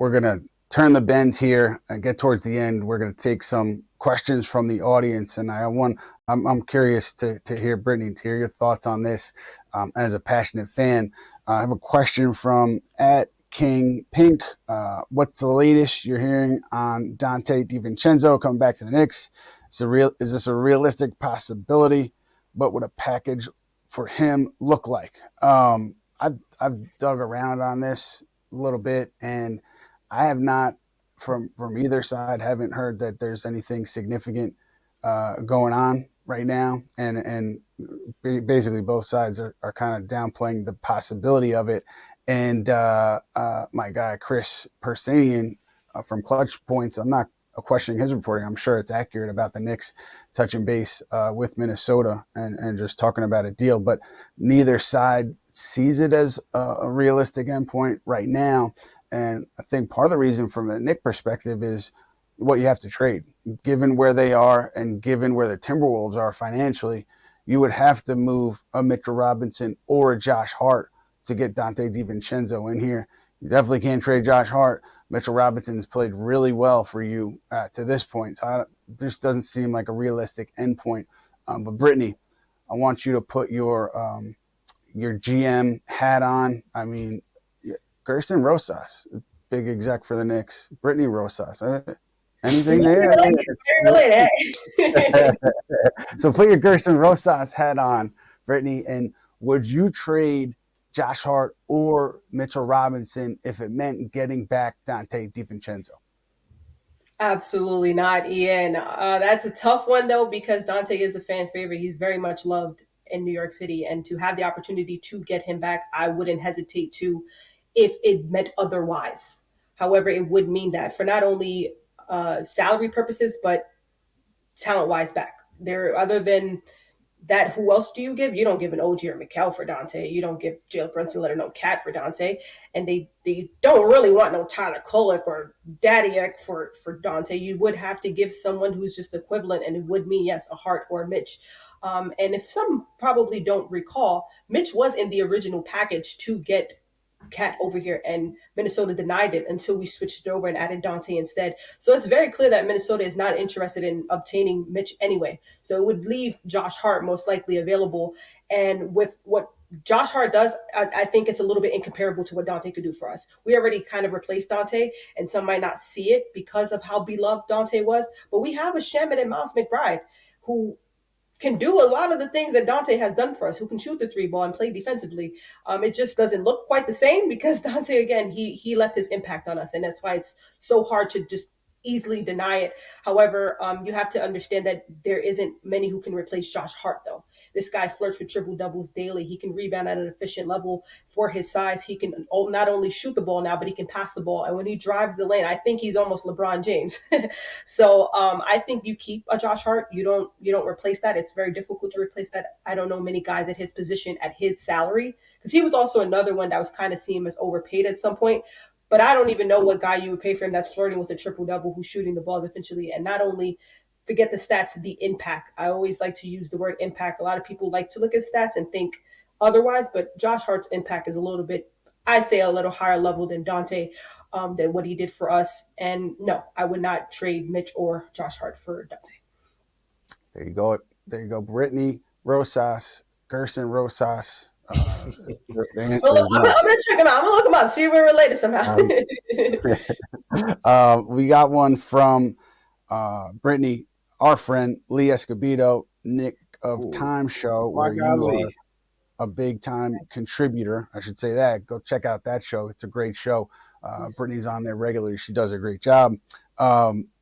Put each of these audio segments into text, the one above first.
we're going to turn the bend here and get towards the end. We're going to take some questions from the audience. And I'm curious to hear, Brittany, to hear your thoughts on this as a passionate fan. I have a question from @King Pink. What's the latest you're hearing on Donte DiVincenzo coming back to the Knicks? Is this a realistic possibility? What would a package for him look like? I've dug around on this a little bit, and I have not, from either side, haven't heard that there's anything significant going on right now, and basically both sides are kind of downplaying the possibility of it. And my guy Chris Persanian from Clutch Points, I'm not questioning his reporting. I'm sure it's accurate about the Knicks touching base with Minnesota and just talking about a deal, but neither side sees it as a realistic endpoint right now. And I think part of the reason from a Knick perspective is what you have to trade. Given where they are and given where the Timberwolves are financially, you would have to move a Mitchell Robinson or a Josh Hart to get Donte DiVincenzo in here. You definitely can't trade Josh Hart. Mitchell Robinson's played really well for you to this point. So this doesn't seem like a realistic endpoint. But Brittany, I want you to put your GM hat on. I mean, Gerson Rosas, big exec for the Knicks. Brittany Rosas. Anything there? So put your Gerson Rosas hat on, Brittany, and would you trade Josh Hart or Mitchell Robinson if it meant getting back Donte DiVincenzo? Absolutely not, Ian. That's a tough one, though, because Donte is a fan favorite. He's very much loved in New York City. And to have the opportunity to get him back, I wouldn't hesitate to if it meant otherwise. However, it would mean that for not only salary purposes, but talent-wise back. Other than that, who else do you give? You don't give an OG or Mikal for Donte. You don't give Jalen Brunson, let no Cat for Donte. And they don't really want no Tyler Kolek or Dadiak for Donte. You would have to give someone who's just equivalent, and it would mean, yes, a Hart or a Mitch. And if some probably don't recall, Mitch was in the original package to get Cat over here, and Minnesota denied it until we switched it over and added Donte instead. So it's very clear that Minnesota is not interested in obtaining Mitch anyway. So it would leave Josh Hart most likely available. And with what Josh Hart does, I think it's a little bit incomparable to what Donte could do for us. We already kind of replaced Donte, and some might not see it because of how beloved Donte was. But we have a Shaman and Miles McBride who can do a lot of the things that Donte has done for us, who can shoot the three ball and play defensively. It just doesn't look quite the same because Donte, again, he left his impact on us. And that's why it's so hard to just easily deny it. However, you have to understand that there isn't many who can replace Josh Hart, though. This guy flirts with triple doubles daily. He can rebound at an efficient level for his size. He can not only shoot the ball now, but he can pass the ball. And when he drives the lane, I think he's almost LeBron James. So I think you keep a Josh Hart. You don't replace that. It's very difficult to replace that. I don't know many guys at his position at his salary, because he was also another one that was kind of seen as overpaid at some point. But I don't even know what guy you would pay for him that's flirting with a triple-double, who's shooting the balls efficiently. And not only forget the stats, the impact. I always like to use the word impact. A lot of people like to look at stats and think otherwise, but Josh Hart's impact is a little bit, I say, a little higher level than Donte, than what he did for us. And no, I would not trade Mitch or Josh Hart for Donte. There you go. There you go. Brittany Rosas, Gerson Rosas. The answer is no. I'm gonna check him out. I'm gonna look him up. See if we're related somehow. We got one from Brittany, our friend Lee Escobedo, Nick of Time Show, where you are a big time contributor. I should say that. Go check out that show. It's a great show. Brittany's on there regularly. She does a great job.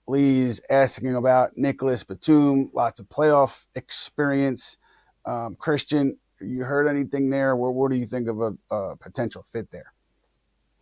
Lee's asking about Nicolas Batum, lots of playoff experience. Kristian, you heard anything there? What do you think of a potential fit there?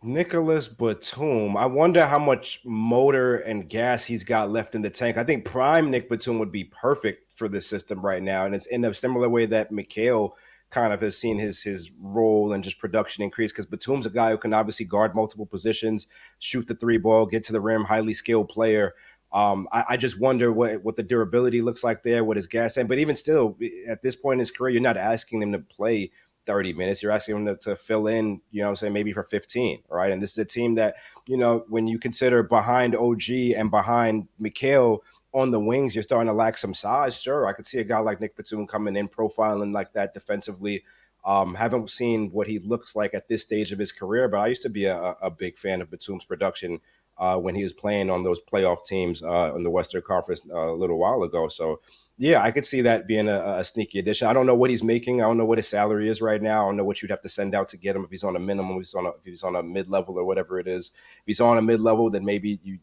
Nicolas Batum. I wonder how much motor and gas he's got left in the tank. I think prime Nick Batum would be perfect for this system right now. And it's in a similar way that Mikal kind of has seen his role and just production increase, because Batum's a guy who can obviously guard multiple positions, shoot the three ball, get to the rim, highly skilled player. I just wonder what the durability looks like there, what his gas and, but even still, at this point in his career, you're not asking him to play 30 minutes. You're asking him to fill in, you know what I'm saying, maybe for 15, right? And this is a team that, you know, when you consider behind OG and behind Mikal on the wings, you're starting to lack some size. Sure, I could see a guy like Nick Batum coming in, profiling like that defensively. Haven't seen what he looks like at this stage of his career, but I used to be a big fan of Batum's production when he was playing on those playoff teams in the Western Conference a little while ago. So, yeah, I could see that being a sneaky addition. I don't know what he's making. I don't know what his salary is right now. I don't know what you'd have to send out to get him if he's on a minimum, if he's on a mid-level or whatever it is. If he's on a mid-level, then maybe you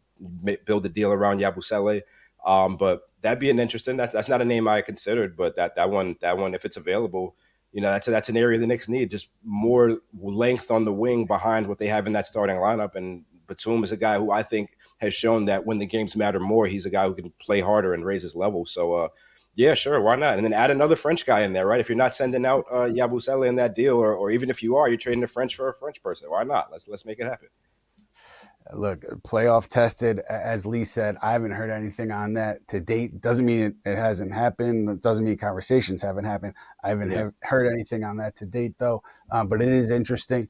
build a deal around Yabusele. But that'd be an interesting. That's not a name I considered, but that one, if it's available, you know, that's an area the Knicks need, just more length on the wing behind what they have in that starting lineup. And Batum is a guy who I think has shown that when the games matter more, he's a guy who can play harder and raise his level. So, yeah, sure, why not? And then add another French guy in there, right? If you're not sending out Yabusele in that deal, or even if you are, you're trading a French for a French person. Why not? Let's make it happen. Look, playoff tested, as Lee said. I haven't heard anything on that to date. Doesn't mean it hasn't happened. It doesn't mean conversations haven't happened. I haven't heard anything on that to date, though. But it is interesting.